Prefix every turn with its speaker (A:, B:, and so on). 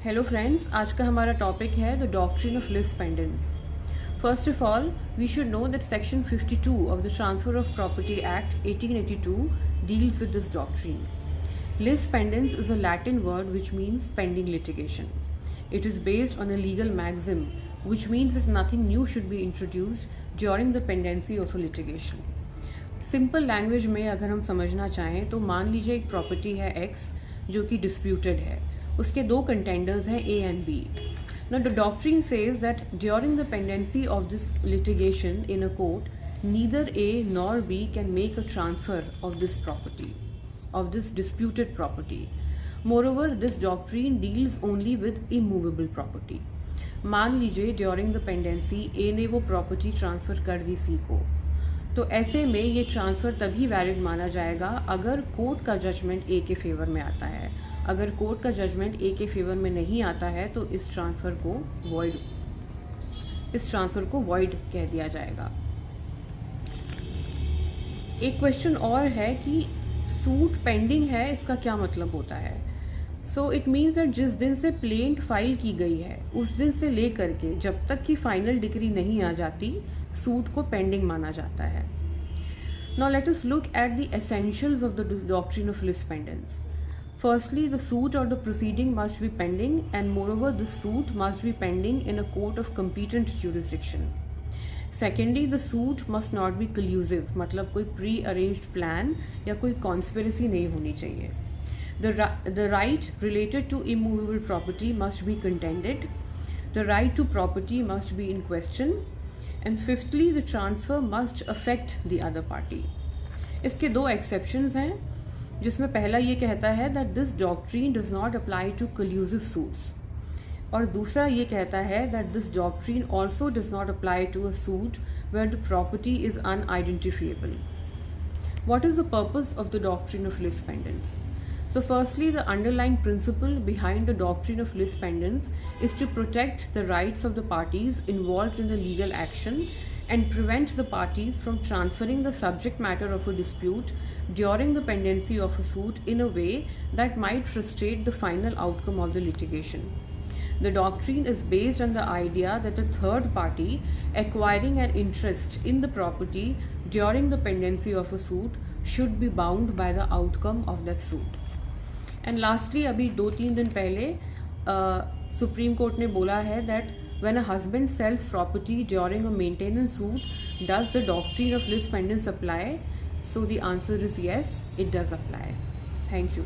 A: Hello friends, आज का हमारा टॉपिक है the doctrine of lis pendens. First of all, we should know that section 52 of the transfer of property act 1882 deals with this doctrine. Lis pendens is a Latin word which means pending litigation. It is based on a legal maxim which means that nothing new should be introduced during the pendency of a litigation. Simple language में अगर हम समझना चाहें तो मान लीजिए एक property है एक्स जो कि डिस्प्यूटेड है. उसके दो कंटेंडर्स हैं A and B. Now the doctrine says that during the pendency of this litigation in a court, neither A nor B can make a transfer of this property, of this disputed property. Moreover, this doctrine deals only with immovable property. मान लीजिए during the pendency A ने वो property transfer कर दी C को, तो ऐसे में ये ट्रांसफ़र तभी वैलिड माना जाएगा अगर कोर्ट का जजमेंट ए के फेवर में आता है. अगर कोर्ट का जजमेंट ए के फेवर में नहीं आता है तो इस ट्रांसफ़र को वॉइड कह दिया जाएगा. एक क्वेश्चन और है कि सूट पेंडिंग है, इसका क्या मतलब होता है. सो इट मीन्स दैट जिस दिन से प्लेंट फाइल की गई है उस दिन से ले करके जब तक कि फाइनल डिग्री नहीं आ जाती सूट को पेंडिंग माना जाता है. Now let us look at the essentials of the doctrine of lis pendens. Firstly, the suit or the proceeding must be pending, and moreover, the suit must be pending in a court of competent jurisdiction. Secondly, the suit must not be collusive, मतलब कोई pre-arranged plan या कोई conspiracy नहीं होनी चाहिए. The right related to immovable property must be contended. The right to property must be in question. And fifthly, the transfer must affect the other party. इसके दो exceptions हैं, जिसमें पहला ये कहता है that this doctrine does not apply to collusive suits, और दूसरा ये कहता है that this doctrine also does not apply to a suit where the property is unidentifiable. What is the purpose of the doctrine of lis pendens? So firstly, the underlying principle behind the doctrine of lis pendens is to protect the rights of the parties involved in the legal action and prevent the parties from transferring the subject matter of a dispute during the pendency of a suit in a way that might frustrate the final outcome of the litigation. The doctrine is based on the idea that a third party acquiring an interest in the property during the pendency of a suit should be bound by the outcome of that suit. And lastly, अभी 2-3 दिन पहले supreme court ने बोला है that when a husband sells property during a maintenance suit, does the doctrine of lis pendens apply? So the answer is yes, it does apply. Thank you.